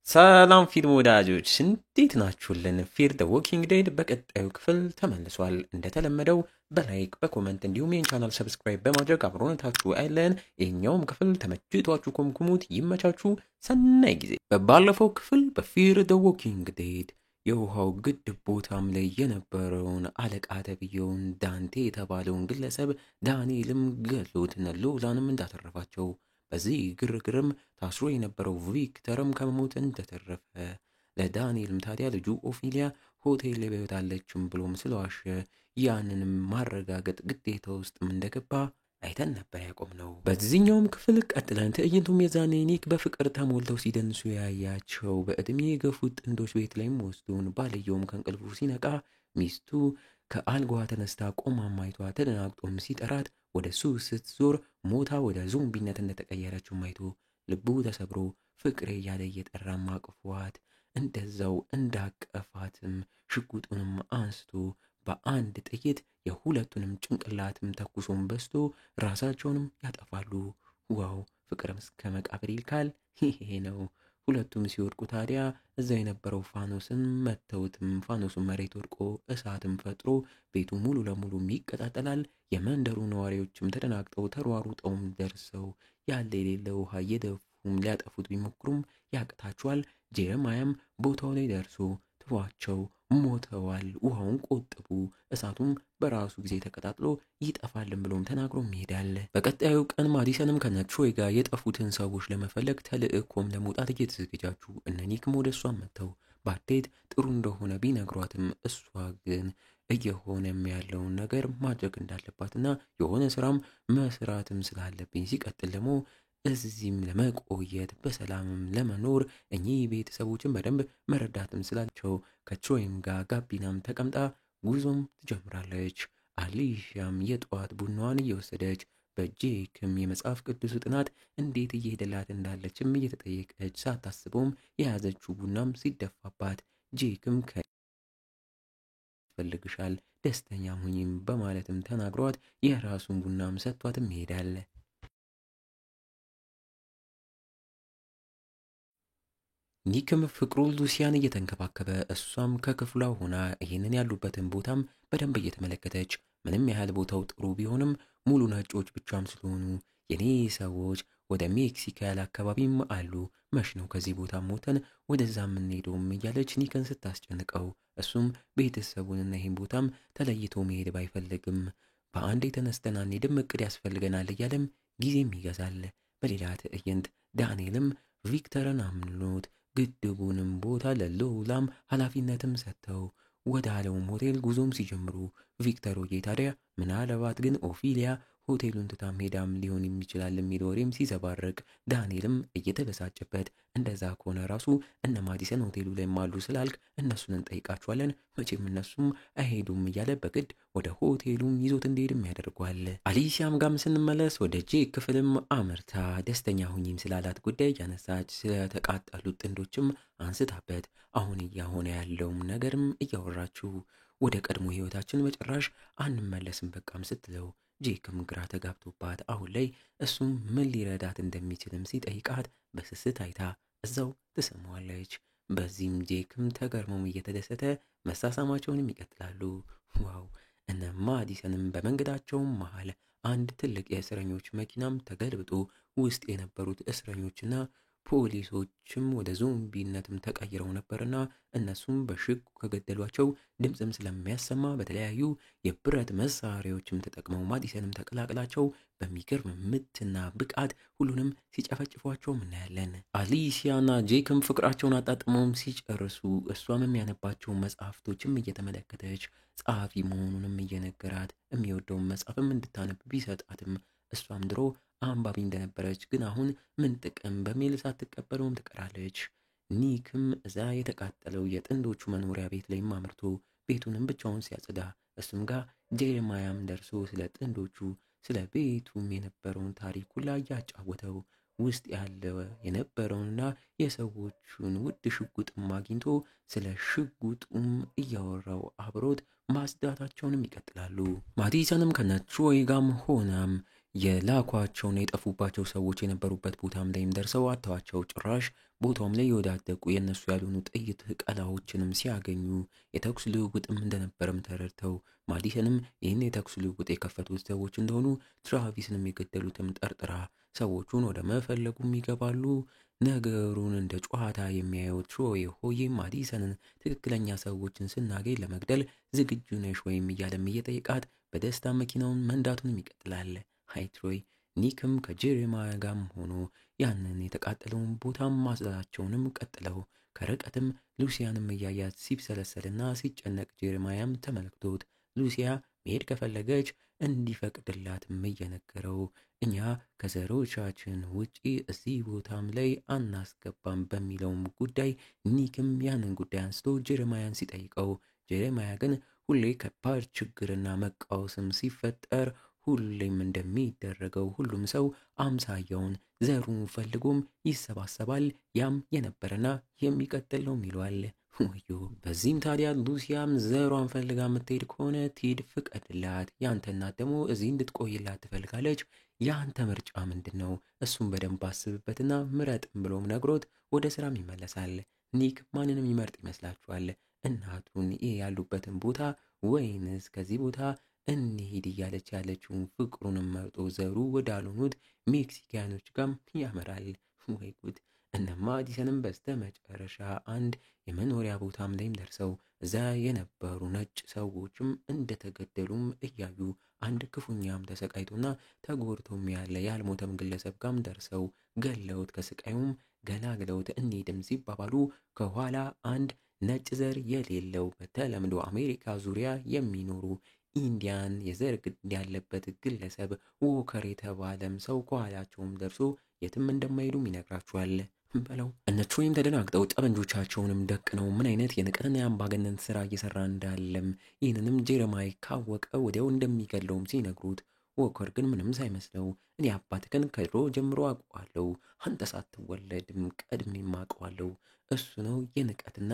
ሰላም ፊልም ወዳጆች እንዴት ናችሁልን? ፊር ዘ ዎኪንግ ዴድ በቀጣዩ ክፍል ተመልሷል። እንደተለመደው በላይክ በኮመንት እንዲሁም ይህን ቻናል ሰብስክራይብ በማድረግ አብሮነታችሁ አይለን። ይህኛውም ክፍል ተመችቷችሁ ኮምኩሙት። ይመቻችሁ። ሰናይ ጊዜ። በባለፈው ክፍል በፊር ዘ ዎኪንግ ዴድ የውሃው ግድብ ቦታም ላይ የነበረውን አለቃ ተብዬውን ዳንቴ የተባለውን ግለሰብ ዳንኤልም ገሎት ሎላንም እንዳተረፋቸው በዚህ ግርግርም ታስሮ የነበረው ቪክተርም ከመሞት እንደተረፈ ለዳንኤልም ታዲያ ልጁ ኦፊሊያ ሆቴል ላይ በሕይወት አለችም ብሎም ስለዋሸ ያንንም ማረጋገጥ ግዴታ ውስጥም እንደገባ አይተን ነበር ያቆምነው። በዚህኛውም ክፍል ቀጥለን ትዕይንቱም የዛኔ ኒክ በፍቅር ተሞልተው ሲደንሱ ያያቸው በዕድሜ የገፉት ጥንዶች ቤት ላይም ወስዶን ባልየውም ከእንቅልፉ ሲነቃ ሚስቱ ከአልጋዋ ተነስታ ቆማ ማይቷ ተደናግጦም ሲጠራት ወደ እሱ ስትዞር ሞታ ወደ ዞምቢነት እንደተቀየረችው ማይቶ ልቡ ተሰብሮ ፍቅሬ እያለ እየጠራም አቅፏት እንደዛው እንዳቀፋትም ሽጉጡንም አንስቶ በአንድ ጥይት የሁለቱንም ጭንቅላትም ተኩሶም በስቶ ራሳቸውንም ያጠፋሉ። ዋው ፍቅርም እስከ መቃብር ይልካል። ይሄ ነው። ሁለቱም ሲወድቁ ታዲያ እዛ የነበረው ፋኖስን መተውትም ፋኖሱን መሬት ወድቆ እሳትም ፈጥሮ ቤቱ ሙሉ ለሙሉ ይቀጣጠላል። የመንደሩ ነዋሪዎችም ተደናግጠው ተሯሩጠውም ደርሰው ያለ የሌለ ውሃ እየደፉም ሊያጠፉት ቢሞክሩም ያቅታቸዋል። ጄረማያም ቦታው ላይ ደርሶ ትፏቸው ሞተዋል፣ ውሃውን ቆጥቡ፣ እሳቱም በራሱ ጊዜ ተቀጣጥሎ ይጠፋልን ብሎም ተናግሮ ይሄዳል። በቀጣዩ ቀን ማዲሰንም ከነትሮይ ጋር የጠፉትን ሰዎች ለመፈለግ ተልእኮም ለመውጣት እየተዘገጃጁ እነ ኒክም ወደ እሷ መጥተው ባዴት ጥሩ እንደሆነ ቢነግሯትም እሷ ግን እየሆነም ያለውን ነገር ማድረግ እንዳለባትና የሆነ ስራም መስራትም ስላለብኝ ሲቀጥል ደግሞ እዚህም ለመቆየት በሰላምም ለመኖር እኚህ ቤተሰቦችን በደንብ መረዳትም ስላቸው ከትሮይም ጋር ጋቢናም ተቀምጣ ጉዞም ትጀምራለች። አሊሻም የጠዋት ቡናዋን እየወሰደች በጄክም የመጽሐፍ ቅዱስ ጥናት እንዴት እየሄደላት እንዳለችም እየተጠየቀች ሳታስበውም የያዘችው ቡናም ሲደፋባት ጄክም ይፈልግሻል ደስተኛ ሁኚም በማለትም ተናግሯት የራሱን ቡናም ሰጥቷትም ይሄዳል። ኒክም ፍቅሩ ሉሲያን እየተንከባከበ እሷም ከክፍሏ ሆና ይህንን ያሉበትን ቦታም በደንብ እየተመለከተች ምንም ያህል ቦታው ጥሩ ቢሆንም ሙሉ ነጮች ብቻም ስለሆኑ የኔ ሰዎች ወደ ሜክሲኮ ያለ አካባቢም አሉ፣ መሽ ነው ከዚህ ቦታ ሞተን ወደዛ የምንሄደውም እያለች ኒክን ስታስጨንቀው እሱም ቤተሰቡንና ይህን ቦታም ተለይቶ መሄድ ባይፈልግም በአንድ የተነስተን አንሄድም እቅድ ያስፈልገናል እያለም ጊዜም ይገዛል። በሌላ ትዕይንት ዳንኤልም ቪክተርን አምኖት ግድቡንም ቦታ ለሎላም ኃላፊነትም ሰጥተው ወደ አለውም ሆቴል ጉዞም ሲጀምሩ ቪክተር ታዲያ ምናልባት ግን ኦፊሊያ ሆቴሉን ትታም ሄዳም ሊሆን የሚችላል የሚል ወሬም ሲዘባርቅ ዳንኤልም እየተበሳጨበት እንደዛ ከሆነ ራሱ እነ ማዲሰን ሆቴሉ ላይ አሉ ስላልክ እነሱን እንጠይቃቸዋለን፣ መቼም እነሱም አይሄዱም እያለ በግድ ወደ ሆቴሉም ይዞት እንዲሄድም ያደርጓል። አሊሲያም ጋም ስንመለስ ወደ ጄክ ክፍልም አምርታ ደስተኛ ሁኚም ስላላት ጉዳይ ያነሳች ስለተቃጠሉት ጥንዶችም አንስታበት አሁን እያሆነ ያለውም ነገርም እያወራችው ወደ ቀድሞ ህይወታችን በጭራሽ አንመለስም በቃም ስትለው ጄክም ግራ ተጋብቶባት አሁን ላይ እሱም ምን ሊረዳት እንደሚችልም ሲጠይቃት በስስት አይታ እዛው ትሰማዋለች። በዚህም ጄክም ተገርሞም እየተደሰተ መሳሳማቸውንም ይቀጥላሉ። ዋው እነ ማዲሰንም በመንገዳቸውም መሃል አንድ ትልቅ የእስረኞች መኪናም ተገልብጦ ውስጥ የነበሩት እስረኞችና ፖሊሶችም ወደ ዞምቢነትም ተቀይረው ነበርና እነሱም በሽጉ ከገደሏቸው ድምፅም ስለሚያሰማ በተለያዩ የብረት መሳሪያዎችም ተጠቅመው ማዲሰንም ተቀላቅላቸው በሚገርም ምትና ብቃት ሁሉንም ሲጨፈጭፏቸው እናያለን። አሊሲያና ጄክም ፍቅራቸውን አጣጥመውም ሲጨርሱ እሷም የሚያነባቸው መጽሐፍቶችም እየተመለከተች ጸሐፊ መሆኑንም እየነገራት የሚወደውን መጽሐፍም እንድታነብ ቢሰጣትም እሷም ድሮ አንባቢ እንደነበረች ግን አሁን ምን ጥቅም በሚል ሳትቀበለውም ትቀራለች። ኒክም እዛ የተቃጠለው የጥንዶቹ መኖሪያ ቤት ላይም አምርቶ ቤቱንም ብቻውን ሲያጽዳ እሱም ጋር ጄሬማያም ደርሶ ስለ ጥንዶቹ ስለ ቤቱም የነበረውን ታሪክ ሁላ እያጫወተው ውስጥ ያለ የነበረውንና የሰዎቹን ውድ ሽጉጥም አግኝቶ ስለ ሽጉጡም እያወራው አብሮት ማጽዳታቸውንም ይቀጥላሉ። ማዲሰንም ከነትሮይ ጋም ሆናም የላኳቸውና የጠፉባቸው ሰዎች የነበሩበት ቦታም ላይም ደርሰው አጥተዋቸው ጭራሽ ቦታውም ላይ የወዳደቁ የእነሱ ያልሆኑ ጥይት ቀላዎችንም ሲያገኙ የተኩስ ልውውጥም እንደነበረም ተረድተው ማዲሰንም ይህን የተኩስ ልውውጥ የከፈቱት ሰዎች እንደሆኑ ትራቪስንም የገደሉትም ጠርጥራ ሰዎቹን ወደ መፈለጉም ይገባሉ። ነገሩን እንደ ጨዋታ የሚያየው ትሮይ ሆዬ ማዲሰንን ትክክለኛ ሰዎችን ስናገኝ ለመግደል ዝግጁ ነሽ ወይም እያለም እየጠየቃት በደስታ መኪናውን መንዳቱንም ይቀጥላል። ሃይ ትሮይ ኒክም ከጄሬማያ ጋርም ሆኖ ያንን የተቃጠለውን ቦታም ማጽዳታቸውንም ቀጥለው ከርቀትም ሉሲያንም እያያት ሲብሰለሰልና ሲጨነቅ ጄሬማያም ተመልክቶት ሉሲያ መሄድ ከፈለገች እንዲፈቅድላትም እየነገረው እኛ ከዘሮቻችን ውጪ እዚህ ቦታም ላይ አናስገባም በሚለውም ጉዳይ ኒክም ያንን ጉዳይ አንስቶ ጄሬማያን ሲጠይቀው ጄሬማያ ግን ሁሌ ከባድ ችግርና መቃወስም ሲፈጠር ሁሌም እንደሚደረገው ሁሉም ሰው አምሳያውን ዘሩን ፈልጎም ይሰባሰባል። ያም የነበረና የሚቀጥል ነው ይለዋል። ወዮ! በዚህም ታዲያ ሉሲያም ዘሯን ፈልጋ የምትሄድ ከሆነ ትሂድ፣ ፍቀድላት። ያንተ እናት ደግሞ እዚህ እንድትቆይላት ትፈልጋለች። ያንተ ምርጫ ምንድን ነው? እሱም በደንብ አስብበትና ምረጥም ብሎም ነግሮት ወደ ስራም ይመለሳል። ኒክ ማንንም ይመርጥ ይመስላችኋል? እናቱን ይህ ያሉበትን ቦታ ወይንስ ከዚህ ቦታ እንሂድ እያለች ያለችውን ፍቅሩንም መርጦ ዘሩ ወዳልሆኑት ሜክሲካኖች ጋርም ያመራል። ወይ ጉድ! እነ ማዲሰንም በስተ መጨረሻ አንድ የመኖሪያ ቦታም ላይም ደርሰው እዛ የነበሩ ነጭ ሰዎችም እንደተገደሉም እያዩ አንድ ክፉኛም ተሰቃይቶና ተጎድቶም ያለ ያልሞተም ግለሰብ ጋም ደርሰው ገለውት ከስቃዩም ገላግለውት እንሂድም ሲባባሉ ከኋላ አንድ ነጭ ዘር የሌለው በተለምዶ አሜሪካ ዙሪያ የሚኖሩ ኢንዲያን የዘር ግንድ ያለበት ግለሰብ ዎከር የተባለም ሰው ከኋላቸውም ደርሶ የትም እንደማይሄዱም ይነግራቸዋል። በለው እነ ትሮይም ተደናግጠው ጠመንጆቻቸውንም ደቅነው ምን አይነት የንቀትና የአምባገነን ስራ እየሰራ እንዳለም ይህንንም ጄሬማያ ካወቀ ወዲያው እንደሚገለውም ሲነግሩት ዎከር ግን ምንም ሳይመስለው እኔ አባትህን ከድሮ ጀምሮ አውቀዋለሁ፣ አንተ ሳትወለድም ቀድሜም አውቀዋለሁ። እሱ ነው የንቀትና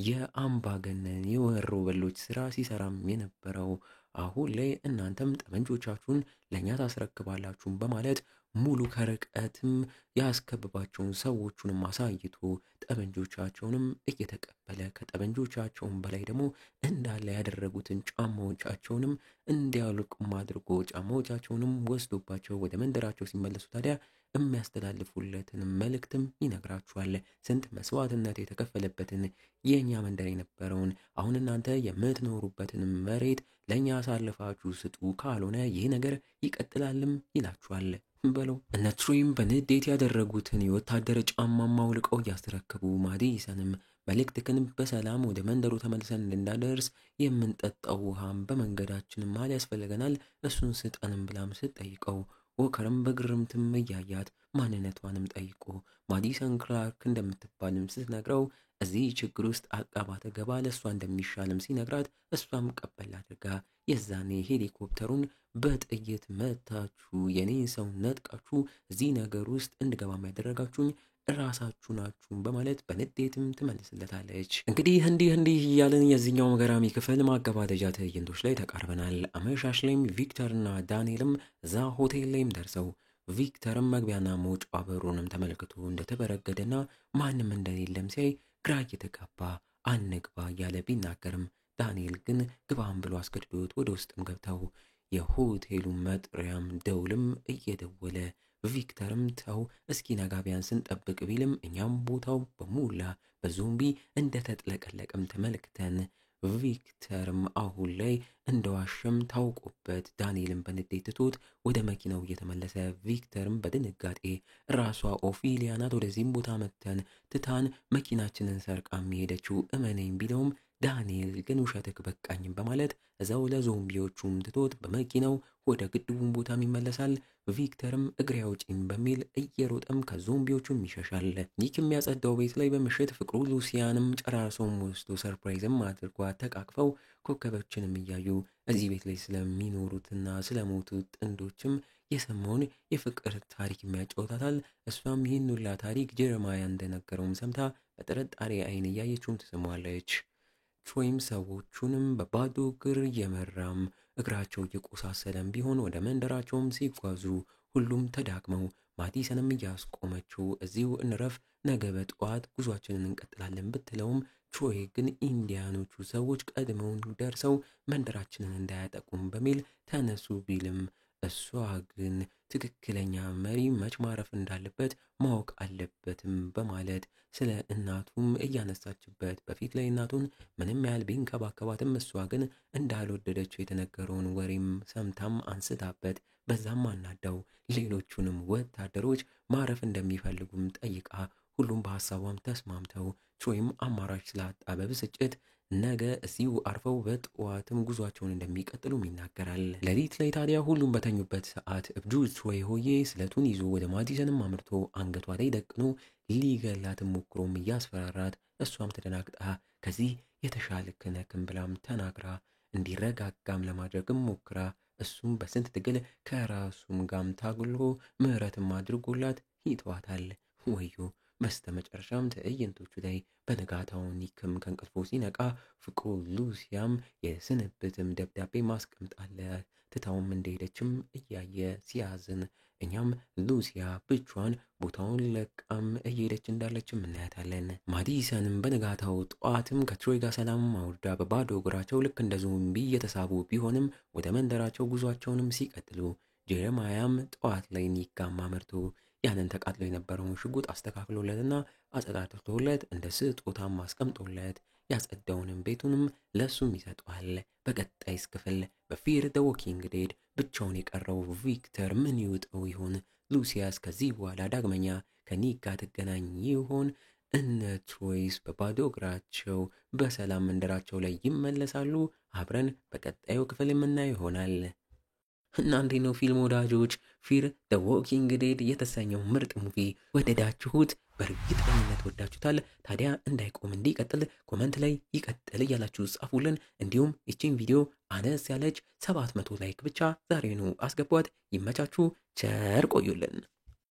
የአምባገነን የወሮ በሎች ስራ ሲሰራም የነበረው። አሁን ላይ እናንተም ጠመንጆቻችሁን ለእኛ ታስረክባላችሁም በማለት ሙሉ ከርቀትም ያስከብባቸውን ሰዎቹንም አሳይቶ ጠመንጆቻቸውንም እየተቀበለ ከጠመንጆቻቸውን በላይ ደግሞ እንዳለ ያደረጉትን ጫማዎቻቸውንም እንዲያልቁም አድርጎ ጫማዎቻቸውንም ወስዶባቸው ወደ መንደራቸው ሲመለሱ ታዲያ የሚያስተላልፉለትን መልእክትም ይነግራችኋል። ስንት መስዋዕትነት የተከፈለበትን የእኛ መንደር የነበረውን አሁን እናንተ የምትኖሩበትን መሬት ለእኛ አሳልፋችሁ ስጡ፣ ካልሆነ ይህ ነገር ይቀጥላልም ይላችኋል። በለው እነ ትሮይም በንዴት ያደረጉትን የወታደር ጫማማ አውልቀው እያስረከቡ ማዲሰንም መልእክትህን በሰላም ወደ መንደሩ ተመልሰን እንዳደርስ የምንጠጣው ውሃም በመንገዳችንም ማል ያስፈልገናል፣ እሱን ስጠንም ብላም ስትጠይቀው ዎከርም በግርምትም እያያት ማንነቷንም ጠይቆ ማዲሰን ክላርክ እንደምትባልም ስትነግረው እዚህ ችግር ውስጥ አቃባ ተገባ ለእሷ እንደሚሻልም ሲነግራት እሷም ቀበል አድርጋ የዛኔ ሄሊኮፕተሩን በጥይት መታችሁ የኔን ሰው ነጥቃችሁ እዚህ ነገር ውስጥ እንድገባም ያደረጋችሁኝ ራሳችሁ ናችሁም በማለት በንዴትም ትመልስለታለች። እንግዲህ እንዲህ እያለን የዚህኛው ገራሚ ክፍል ማገባደጃ ትዕይንቶች ላይ ተቃርበናል። አመሻሽ ላይም ቪክተርና ዳንኤልም እዛ ሆቴል ላይም ደርሰው ቪክተርም መግቢያና መውጫ በሩንም ተመልክቶ እንደተበረገደና ማንም እንደሌለም ሲያይ ግራ እየተጋባ አንግባ እያለ ቢናገርም ዳንኤል ግን ግባም ብሎ አስገድዶት ወደ ውስጥም ገብተው የሆቴሉ መጥሪያም ደውልም እየደወለ ቪክተርም ተው እስኪ ነጋ ቢያንስ እንጠብቅ ቢልም እኛም ቦታው በሙላ በዞምቢ እንደተጥለቀለቀም ተመልክተን ቪክተርም አሁን ላይ እንደዋሸም ታውቆበት ዳንኤልን በንዴት ትቶት ወደ መኪናው እየተመለሰ ቪክተርም በድንጋጤ ራሷ ኦፊሊያ ናት ወደዚህም ቦታ መተን ትታን መኪናችንን ሰርቃ የሚሄደችው እመነኝ ቢለውም ዳንኤል ግን ውሸትክ በቃኝም በማለት እዛው ለዞምቢዎቹም ትቶት በመኪናው ወደ ግድቡን ቦታም ይመለሳል። ቪክተርም እግሬ አውጪኝ በሚል እየሮጠም ከዞምቢዎቹም ይሸሻል። ኒክ የሚያጸዳው ቤት ላይ በምሽት ፍቅሩ ሉሲያንም ጨራርሶም ወስዶ ሰርፕራይዝም አድርጓት ተቃቅፈው ኮከቦችንም እያዩ እዚህ ቤት ላይ ስለሚኖሩትና ስለሞቱት ጥንዶችም የሰማውን የፍቅር ታሪክ የሚያጫወታታል። እሷም ይህን ሁላ ታሪክ ጄሬማያ እንደነገረውም ሰምታ በጥርጣሬ አይን እያየችውም ትሰማዋለች። ትሮይም ሰዎቹንም በባዶ እግር እየመራም እግራቸው እየቆሳሰለም ቢሆን ወደ መንደራቸውም ሲጓዙ ሁሉም ተዳክመው ማዲሰንም እያስቆመችው እዚሁ እንረፍ፣ ነገ በጠዋት ጉዟችንን እንቀጥላለን ብትለውም ትሮይ ግን ኢንዲያኖቹ ሰዎች ቀድመውን ደርሰው መንደራችንን እንዳያጠቁም በሚል ተነሱ ቢልም እሷ ግን ትክክለኛ መሪ መች ማረፍ እንዳለበት ማወቅ አለበትም በማለት ስለ እናቱም እያነሳችበት በፊት ላይ እናቱን ምንም ያህል ቢንከባከባትም እሷ ግን እንዳልወደደችው የተነገረውን ወሬም ሰምታም አንስታበት በዛም አናዳው ሌሎቹንም ወታደሮች ማረፍ እንደሚፈልጉም ጠይቃ ሁሉም በሀሳቧም ተስማምተው ትሮይም አማራጭ ስላጣ በብስጭት ነገ እዚሁ አርፈው በጠዋትም ጉዟቸውን እንደሚቀጥሉም ይናገራል። ሌሊት ላይ ታዲያ ሁሉም በተኙበት ሰዓት እብዱ ትሮይ ሆዬ ስለቱን ይዞ ወደ ማዲሰንም አምርቶ አንገቷ ላይ ደቅኖ ሊገላትም ሞክሮም እያስፈራራት እሷም ተደናግጣ ከዚህ የተሻለ ክነክም ብላም ተናግራ እንዲረጋጋም ለማድረግም ሞክራ እሱም በስንት ትግል ከራሱም ጋም ታግሎ ምህረትም አድርጎላት ይተዋታል። ወዮ በስተ መጨረሻም ትዕይንቶቹ ላይ በነጋታው ኒክም ከእንቅልፉ ሲነቃ ፍቅሩ ሉሲያም የስንብትም ደብዳቤ ማስቀምጣለት ትታውም እንደሄደችም እያየ ሲያዝን እኛም ሉሲያ ብቻዋን ቦታውን ለቃም እየሄደች እንዳለችም እናያታለን። ማዲሰንም በነጋታው ጠዋትም ከትሮይ ጋር ሰላም አውርዳ በባዶ እግራቸው ልክ እንደ ዞምቢ እየተሳቡ ቢሆንም ወደ መንደራቸው ጉዟቸውንም ሲቀጥሉ ጀረማያም ጠዋት ላይ ኒካም አመርቶ ያንን ተቃጥሎ የነበረውን ሽጉጥ አስተካክሎለትና አጸዳድቶለት እንደ ስጦታም አስቀምጦለት ያጸዳውንም ቤቱንም ለሱም ይሰጠዋል። በቀጣይስ ክፍል በፊር ዘ ዎኪንግ ዴድ ብቻውን የቀረው ቪክተር ምን ይውጠው ይሆን? ሉሲያስ ከዚህ በኋላ ዳግመኛ ከኒክ ጋር ትገናኝ ይሆን? እነ ትሮይስ በባዶ እግራቸው በሰላም መንደራቸው ላይ ይመለሳሉ? አብረን በቀጣዩ ክፍል የምናየው ይሆናል። እና እንዴት ነው ፊልም ወዳጆች? ፊር ዘ ዎኪንግ ዴድ የተሰኘው ምርጥ ሙቪ ወደዳችሁት? በእርግጠኝነት ወዳችሁታል። ታዲያ እንዳይቆም እንዲቀጥል ኮመንት ላይ ይቀጥል እያላችሁ ጻፉልን። እንዲሁም ይቺን ቪዲዮ አነስ ያለች 700 ላይክ ብቻ ዛሬ ነው አስገቧት። ይመቻችሁ፣ ቸር ቆዩልን።